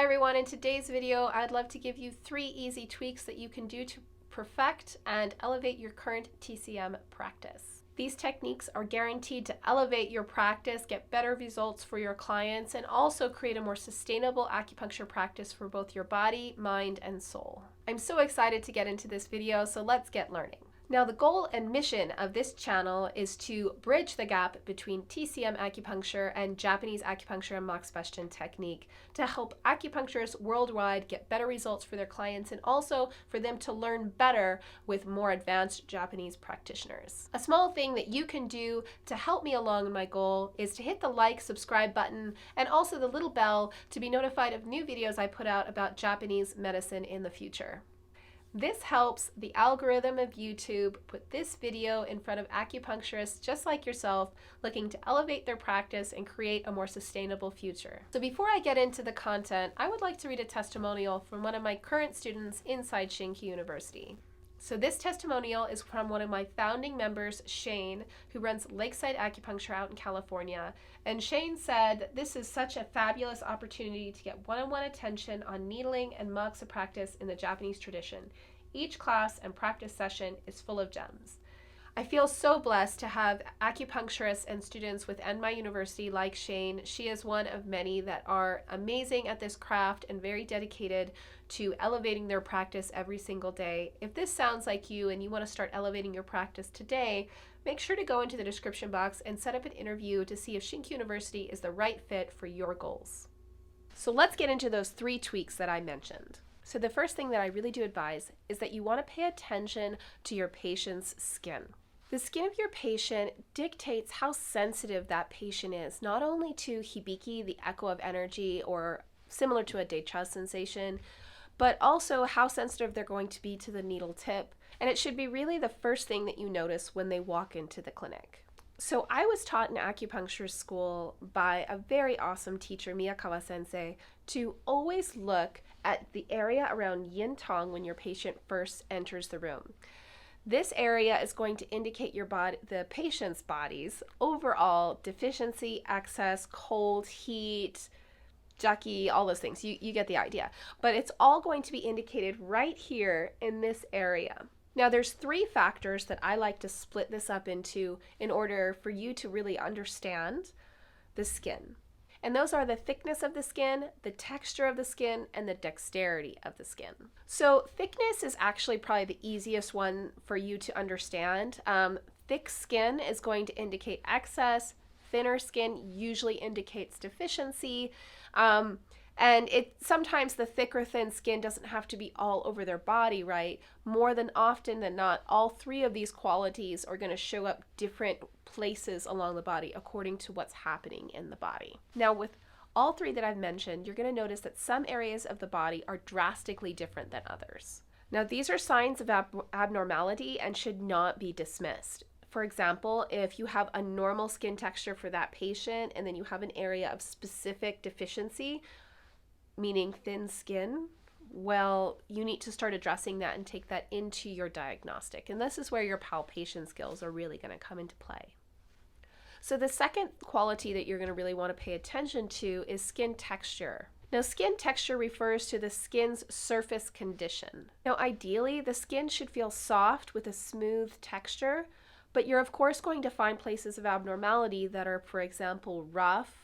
Hi everyone, in today's video I'd love to give you 3 easy tweaks that you can do to perfect and elevate your current TCM practice. These techniques are guaranteed to elevate your practice, get better results for your clients, and also create a more sustainable acupuncture practice for both your body, mind, and soul. I'm so excited to get into this video, so let's get learning. Now, the goal and mission of this channel is to bridge the gap between TCM acupuncture and Japanese acupuncture and moxibustion technique to help acupuncturists worldwide get better results for their clients and also for them to learn better with more advanced Japanese practitioners. A small thing that you can do to help me along my goal is to hit the like, subscribe button, and also the little bell to be notified of new videos I put out about Japanese medicine in the future. This helps the algorithm of YouTube put this video in front of acupuncturists just like yourself looking to elevate their practice and create a more sustainable future. So before I get into the content, I would like to read a testimonial from one of my current students inside ShinKyu University. So this testimonial is from one of my founding members, Shane, who runs Lakeside Acupuncture out in California. And Shane said, "This is such a fabulous opportunity to get one-on-one attention on needling and moxa practice in the Japanese tradition. Each class and practice session is full of gems. I feel so blessed to have acupuncturists and students within my university like Shane. She is one of many that are amazing at this craft and very dedicated to elevating their practice every single day. If this sounds like you and you want to start elevating your practice today, make sure to go into the description box and set up an interview to see if ShinKyu University is the right fit for your goals." So let's get into those 3 tweaks that I mentioned. So the first thing that I really do advise is that you want to pay attention to your patient's skin. The skin of your patient dictates how sensitive that patient is, not only to hibiki, the echo of energy, or similar to a deicha sensation, but also how sensitive they're going to be to the needle tip. And it should be really the first thing that you notice when they walk into the clinic. So I was taught in acupuncture school by a very awesome teacher, Miyakawa sensei, to always look at the area around yin tong when your patient first enters the room. This area is going to indicate your body, the patient's body's overall deficiency, excess, cold, heat, jucky, all those things. You get the idea. But it's all going to be indicated right here in this area. Now, there's 3 factors that I like to split this up into in order for you to really understand the skin. And those are the thickness of the skin, the texture of the skin, and the dexterity of the skin. So thickness is actually probably the easiest one for you to understand. Thick skin is going to indicate excess. Thinner skin usually indicates deficiency. And sometimes the thick or thin skin doesn't have to be all over their body, right? More than often than not, all 3 of these qualities are going to show up different places along the body according to what's happening in the body. Now, with all 3 that I've mentioned, you're going to notice that some areas of the body are drastically different than others. Now, these are signs of abnormality and should not be dismissed. For example, if you have a normal skin texture for that patient and then you have an area of specific deficiency, meaning thin skin, well, you need to start addressing that and take that into your diagnostic. And this is where your palpation skills are really going to come into play. So the second quality that you're going to really want to pay attention to is skin texture. Now, skin texture refers to the skin's surface condition. Now, ideally, the skin should feel soft with a smooth texture, but you're of course going to find places of abnormality that are, for example, rough,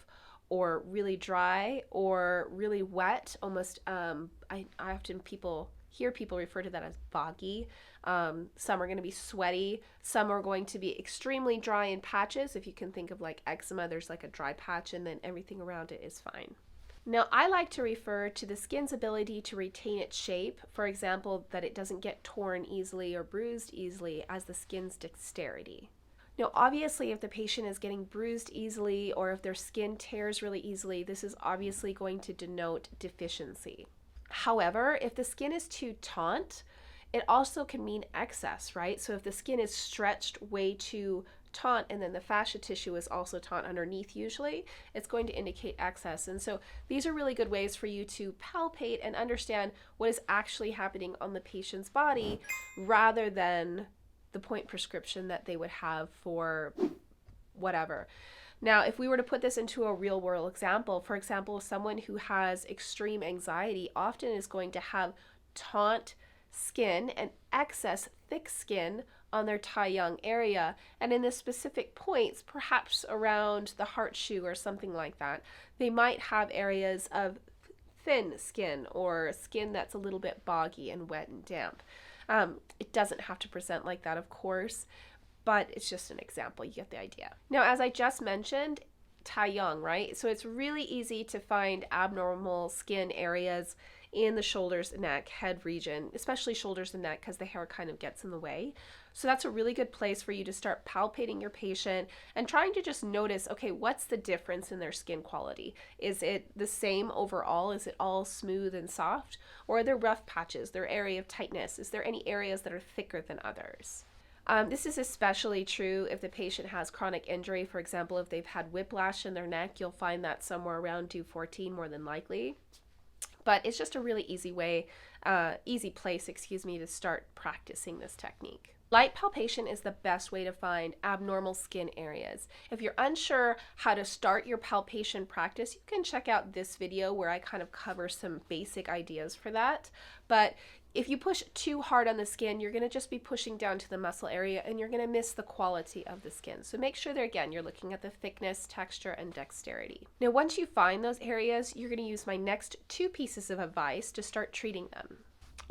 or really dry, or really wet, almost, I often hear people refer to that as foggy. Some are going to be sweaty. Some are going to be extremely dry in patches. If you can think of like eczema, there's like a dry patch and then everything around it is fine. Now, I like to refer to the skin's ability to retain its shape, for example, that it doesn't get torn easily or bruised easily, as the skin's dexterity. Now, obviously, if the patient is getting bruised easily or if their skin tears really easily, this is obviously going to denote deficiency. However, if the skin is too taut, it also can mean excess, right? So if the skin is stretched way too taut and then the fascia tissue is also taut underneath usually, it's going to indicate excess. And so these are really good ways for you to palpate and understand what is actually happening on the patient's body rather than the point prescription that they would have for whatever. Now, if we were to put this into a real world example, for example, someone who has extreme anxiety often is going to have taut skin and excess thick skin on their Taiyang area, and in the specific points, perhaps around the heart shoe or something like that, they might have areas of thin skin or skin that's a little bit boggy and wet and damp. It doesn't have to present like that, of course, but it's just an example. You get the idea. Now, as I just mentioned, Taiyang, right? So it's really easy to find abnormal skin areas in the shoulders, neck, head region, especially shoulders and neck, because the hair kind of gets in the way. So that's a really good place for you to start palpating your patient and trying to just notice, okay, what's the difference in their skin quality? Is it the same overall? Is it all smooth and soft? Or are there rough patches, their area of tightness? Is there any areas that are thicker than others? This is especially true if the patient has chronic injury. For example, if they've had whiplash in their neck, you'll find that somewhere around 214 more than likely. But it's just a really easy place, to start practicing this technique. Light palpation is the best way to find abnormal skin areas. If you're unsure how to start your palpation practice, you can check out this video where I kind of cover some basic ideas for that. But if you push too hard on the skin, you're going to just be pushing down to the muscle area and you're going to miss the quality of the skin. So make sure that, again, you're looking at the thickness, texture, and dexterity. Now, once you find those areas, you're going to use my next 2 pieces of advice to start treating them.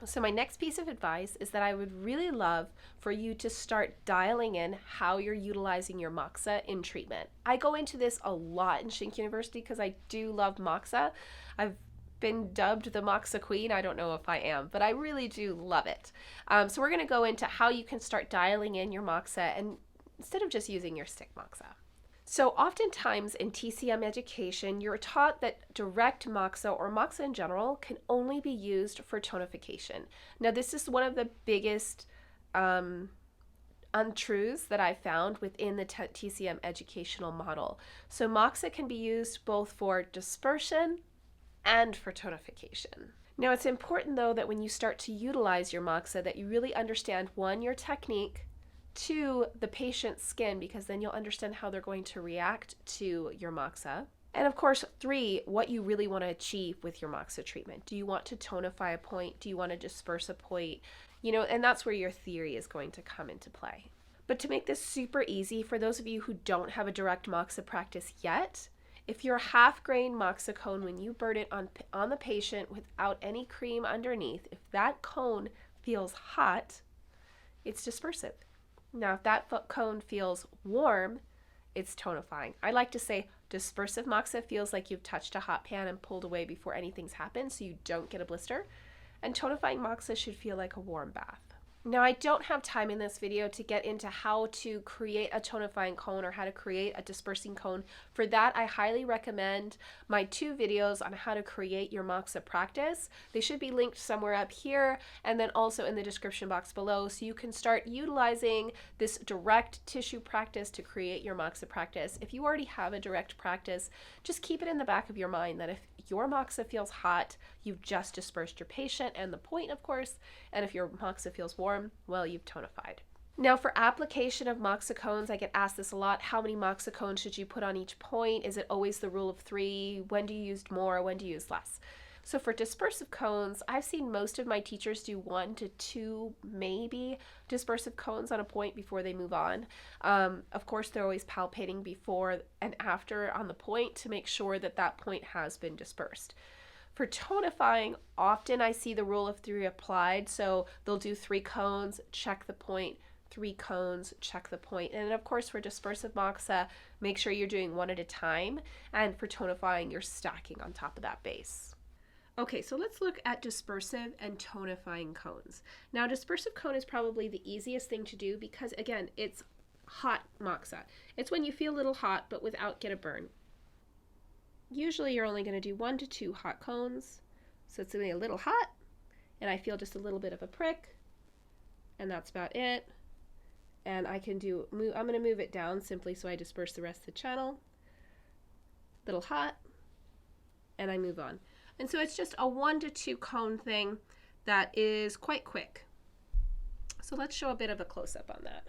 So my next piece of advice is that I would really love for you to start dialing in how you're utilizing your moxa in treatment. I go into this a lot in ShinKyu University because I do love moxa. I've been dubbed the moxa queen. I don't know if I am, but I really do love it. So we're going to go into how you can start dialing in your moxa and instead of just using your stick moxa. So oftentimes in TCM education, you're taught that direct moxa or moxa in general can only be used for tonification. Now, this is one of the biggest untruths that I found within the TCM educational model. So moxa can be used both for dispersion and for tonification. Now, it's important though that when you start to utilize your moxa that you really understand, 1, your technique, 2, the patient's skin, because then you'll understand how they're going to react to your moxa. And of course, 3, what you really want to achieve with your moxa treatment. Do you want to tonify a point? Do you want to disperse a point? And that's where your theory is going to come into play. But to make this super easy, for those of you who don't have a direct moxa practice yet, if your half-grain moxa cone, when you burn it on the patient without any cream underneath, if that cone feels hot, it's dispersive. Now, if that cone feels warm, it's tonifying. I like to say dispersive moxa feels like you've touched a hot pan and pulled away before anything's happened so you don't get a blister. And tonifying moxa should feel like a warm bath. Now, I don't have time in this video to get into how to create a tonifying cone or how to create a dispersing cone. For that, I highly recommend my 2 videos on how to create your moxa practice. They should be linked somewhere up here and then also in the description box below, so you can start utilizing this direct tissue practice to create your moxa practice. If you already have a direct practice, just keep it in the back of your mind that if your moxa feels hot, you've just dispersed your patient and the point, of course, and if your moxa feels warm, well, you've tonified. Now, for application of moxa cones, I get asked this a lot. How many moxa cones should you put on each point? Is it always the rule of 3? When do you use more? When do you use less? So for dispersive cones, I've seen most of my teachers do 1 to 2, maybe, dispersive cones on a point before they move on. Of course, they're always palpating before and after on the point to make sure that that point has been dispersed. For tonifying, often I see the rule of 3 applied, so they'll do 3 cones, check the point, 3 cones, check the point. And of course, for dispersive moxa, make sure you're doing 1 at a time, and for tonifying, you're stacking on top of that base. Okay, so let's look at dispersive and tonifying cones. Now, dispersive cone is probably the easiest thing to do because, again, it's hot moxa. It's when you feel a little hot but without get a burn. Usually you're only going to do 1 to 2 hot cones, so it's going to be a little hot, and I feel just a little bit of a prick, and that's about it. And I can do, I'm going to move it down simply so I disperse the rest of the channel. Little hot, and I move on. And so it's just a 1 to 2 cone thing that is quite quick. So let's show a bit of a close-up on that.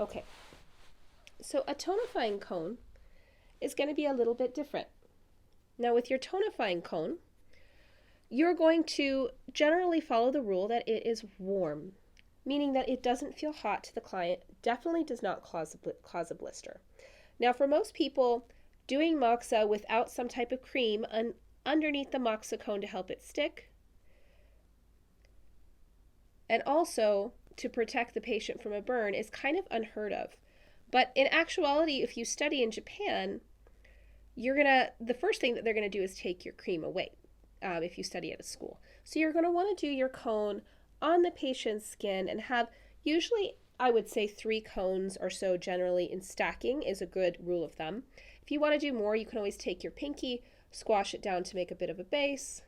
Okay, so a tonifying cone is going to be a little bit different. Now with your tonifying cone, you're going to generally follow the rule that it is warm, meaning that it doesn't feel hot to the client, definitely does not cause a blister. Now for most people, doing moxa without some type of cream underneath the moxa cone to help it stick, and also to protect the patient from a burn, is kind of unheard of. But in actuality, if you study in Japan, the first thing that they're gonna do is take your cream away. If you study at a school. So you're going to want to do your cone on the patient's skin and have, usually I would say 3 cones or so generally in stacking is a good rule of thumb. If you want to do more, you can always take your pinky, squash it down to make a bit of a base.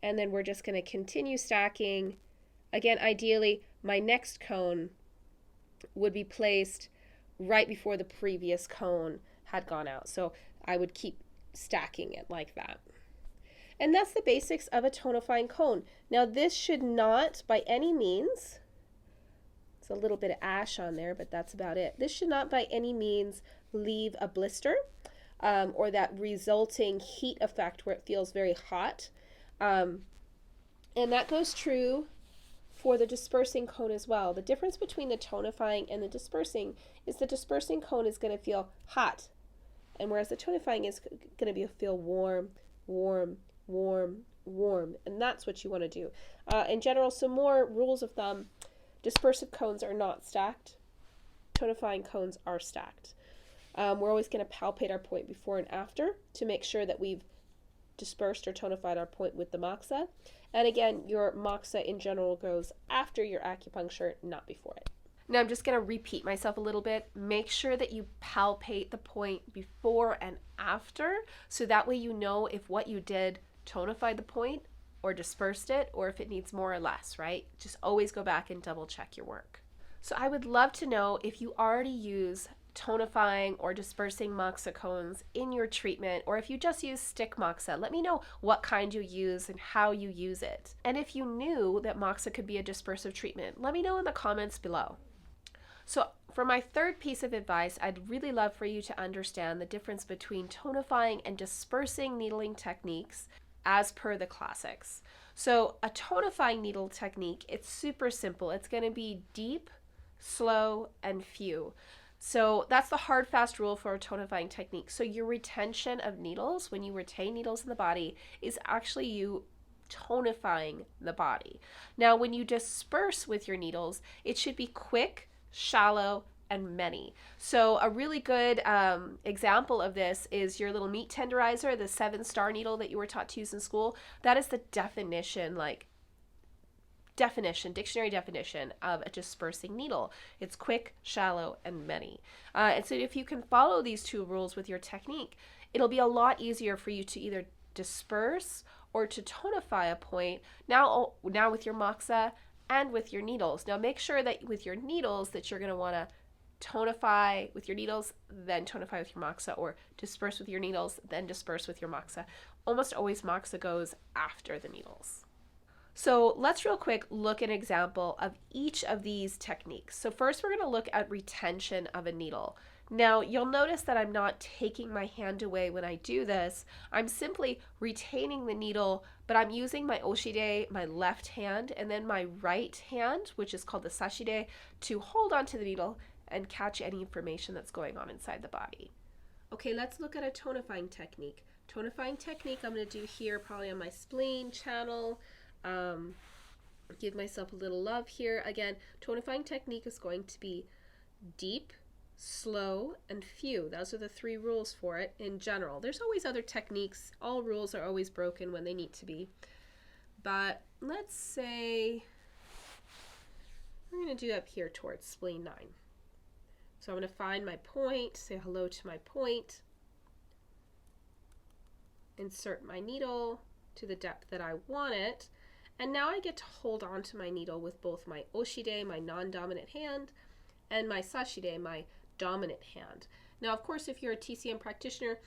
And then we're just going to continue stacking. Again, ideally, my next cone would be placed right before the previous cone had gone out. So I would keep stacking it like that. And that's the basics of a tonifying cone. Now this should not by any means, it's a little bit of ash on there, but that's about it. This should not by any means leave a blister or that resulting heat effect where it feels very hot. And that goes true for the dispersing cone as well. The difference between the tonifying and the dispersing is the dispersing cone is going to feel hot. And whereas the tonifying is going to feel warm, warm, warm, warm. And that's what you want to do. In general, some more rules of thumb. Dispersive cones are not stacked. Tonifying cones are stacked. We're always going to palpate our point before and after to make sure that we've dispersed or tonified our point with the moxa. And again, your moxa in general goes after your acupuncture, not before it. Now I'm just going to repeat myself a little bit. Make sure that you palpate the point before and after, so that way you know if what you did tonified the point or dispersed it, or if it needs more or less, right? Just always go back and double check your work. So I would love to know if you already use tonifying or dispersing moxa cones in your treatment, or if you just use stick moxa. Let me know what kind you use and how you use it. And if you knew that moxa could be a dispersive treatment, let me know in the comments below. So for my third piece of advice, I'd really love for you to understand the difference between tonifying and dispersing needling techniques as per the classics. So a tonifying needle technique, it's super simple. It's going to be deep, slow, and few. So that's the hard, fast rule for a tonifying technique. So your retention of needles, when you retain needles in the body, is actually you tonifying the body. Now, when you disperse with your needles, it should be quick, shallow, and many. So a really good example of this is your little meat tenderizer, the 7-star needle that you were taught to use in school. That is the dictionary definition of a dispersing needle. It's quick, shallow, and many. And so if you can follow these 2 rules with your technique, it'll be a lot easier for you to either disperse or to tonify a point now with your moxa and with your needles. Now make sure that with your needles that you're going to want to tonify with your needles, then tonify with your moxa, or disperse with your needles, then disperse with your moxa. Almost always moxa goes after the needles. So let's real quick look at an example of each of these techniques. So first we're going to look at retention of a needle. Now you'll notice that I'm not taking my hand away when I do this. I'm simply retaining the needle, but I'm using my oshide, my left hand, and then my right hand, which is called the sashide, to hold onto the needle and catch any information that's going on inside the body. Okay, let's look at a tonifying technique. Tonifying technique I'm going to do here probably on my spleen channel. Give myself a little love here. Again, tonifying technique is going to be deep, slow, and few. Those are the 3 rules for it in general. There's always other techniques. All rules are always broken when they need to be. But let's say we're going to do up here towards spleen 9. So I'm going to find my point, say hello to my point, insert my needle to the depth that I want it, and now I get to hold on to my needle with both my oshide, my non-dominant hand, and my sashide, my dominant hand. Now, of course, if you're a TCM practitioner,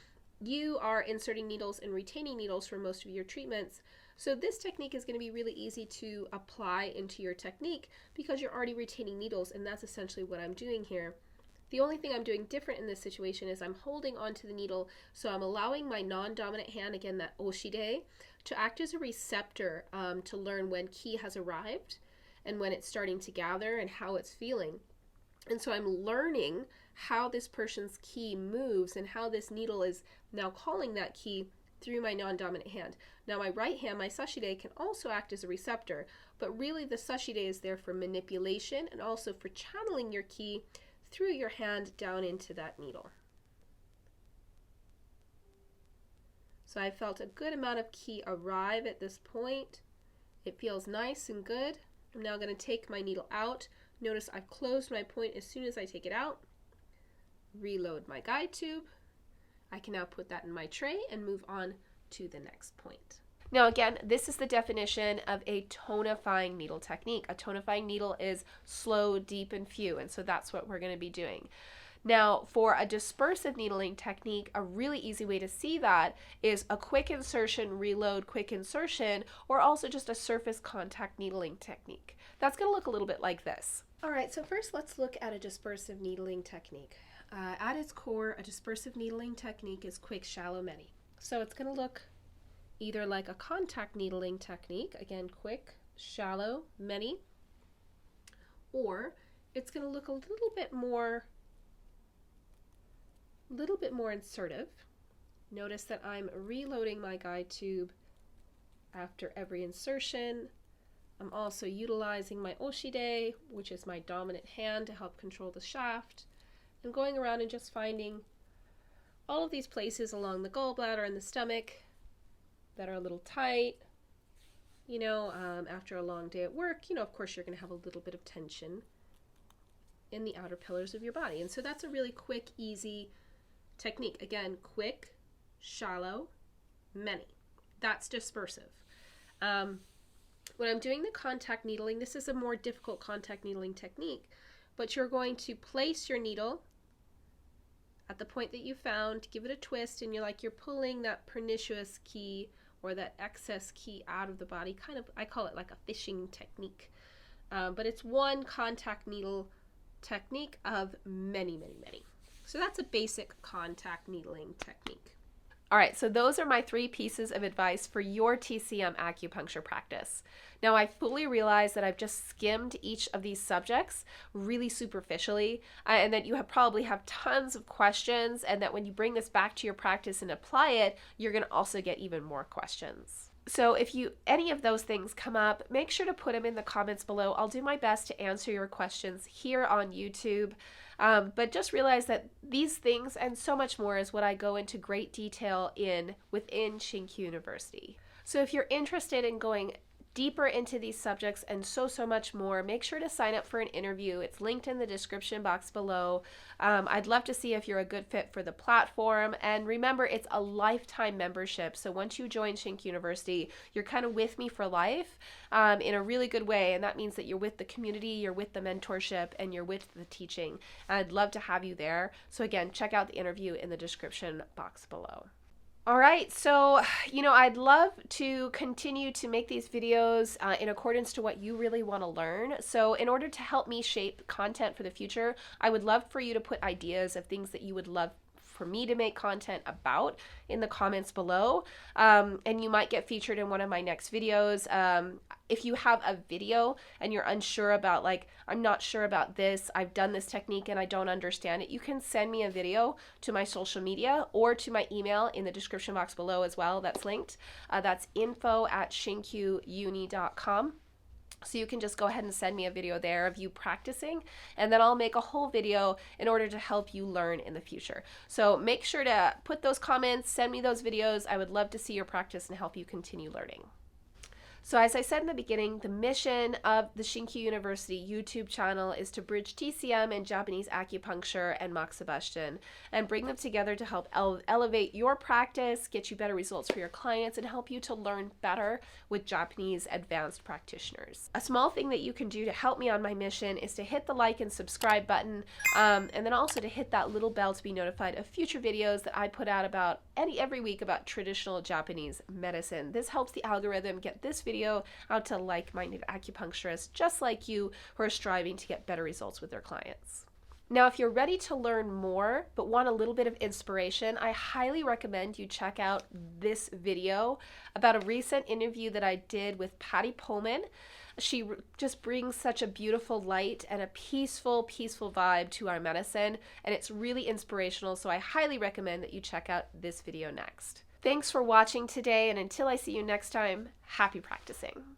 you are inserting needles and retaining needles for most of your treatments. So this technique is going to be really easy to apply into your technique because you're already retaining needles, and that's essentially what I'm doing here. The only thing I'm doing different in this situation is I'm holding onto the needle, so I'm allowing my non-dominant hand, again that oshide, to act as a receptor to learn when ki has arrived and when it's starting to gather and how it's feeling. And so I'm learning how this person's ki moves and how this needle is now calling that ki through my non-dominant hand. Now my right hand, my sashide, can also act as a receptor, but really the sashide is there for manipulation and also for channeling your ki through your hand down into that needle. So I felt a good amount of ki arrive at this point. It feels nice and good. I'm now going to take my needle out. Notice I've closed my point as soon as I take it out. Reload my guide tube. I can now put that in my tray and move on to the next point. Now again, this is the definition of a tonifying needle technique. A tonifying needle is slow, deep, and few, and so that's what we're going to be doing. Now, for a dispersive needling technique, a really easy way to see that is a quick insertion, reload, quick insertion, or also just a surface contact needling technique. That's going to look a little bit like this. All right, so first let's look at a dispersive needling technique. At its core, a dispersive needling technique is quick, shallow, many. So it's going to look either like a contact needling technique, again, quick, shallow, many, or it's going to look a little bit more insertive. Notice that I'm reloading my guide tube after every insertion. I'm also utilizing my oshide, which is my dominant hand, to help control the shaft. I'm going around and just finding all of these places along the gallbladder and the stomach that are a little tight. You know, after a long day at work, you know, of course you're going to have a little bit of tension in the outer pillars of your body. And so that's a really quick, easy technique. Again, quick, shallow, many. That's dispersive. When I'm doing the contact needling, this is a more difficult contact needling technique, but you're going to place your needle at the point that you found, give it a twist, and you're pulling that pernicious ki or that excess ki out of the body. Kind of, I call it like a fishing technique. But it's one contact needle technique of many, many, many. So that's a basic contact needling technique. All right, so those are my 3 pieces of advice for your TCM acupuncture practice. Now, I fully realize that I've just skimmed each of these subjects really superficially, and that you probably have tons of questions, and that when you bring this back to your practice and apply it, you're going to also get even more questions. So if any of those things come up, make sure to put them in the comments below. I'll do my best to answer your questions here on YouTube. But just realize that these things and so much more is what I go into great detail within ShinKyu University. So if you're interested in going deeper into these subjects and so much more, make sure to sign up for an interview. It's linked in the description box below. I'd love to see if you're a good fit for the platform. And remember, it's a lifetime membership. So once you join ShinKyu University, you're kind of with me for life in a really good way. And that means that you're with the community, you're with the mentorship, and you're with the teaching. And I'd love to have you there. So again, check out the interview in the description box below. All right, so, I'd love to continue to make these videos in accordance to what you really want to learn. So in order to help me shape content for the future, I would love for you to put ideas of things that you would love for me to make content about in the comments below, and you might get featured in one of my next videos. If you have a video and you're unsure about, I'm not sure about this, I've done this technique and I don't understand it, you can send me a video to my social media or to my email in the description box below as well. That's linked. That's info@shinkyuuni.com. So you can just go ahead and send me a video there of you practicing, and then I'll make a whole video in order to help you learn in the future. So make sure to put those comments, send me those videos. I would love to see your practice and help you continue learning. So as I said in the beginning, the mission of the ShinKyu University YouTube channel is to bridge TCM and Japanese acupuncture and moxibustion and bring them together to help elevate your practice, get you better results for your clients, and help you to learn better with Japanese advanced practitioners. A small thing that you can do to help me on my mission is to hit the like and subscribe button, and then also to hit that little bell to be notified of future videos that I put out about every week about traditional Japanese medicine. This helps the algorithm get this video out to like-minded acupuncturists just like you who are striving to get better results with their clients. Now, if you're ready to learn more but want a little bit of inspiration, I highly recommend you check out this video about a recent interview that I did with Patty Pullman. She just brings such a beautiful light and a peaceful vibe to our medicine, and it's really inspirational, so I highly recommend that you check out this video next. Thanks for watching today, and until I see you next time, happy practicing.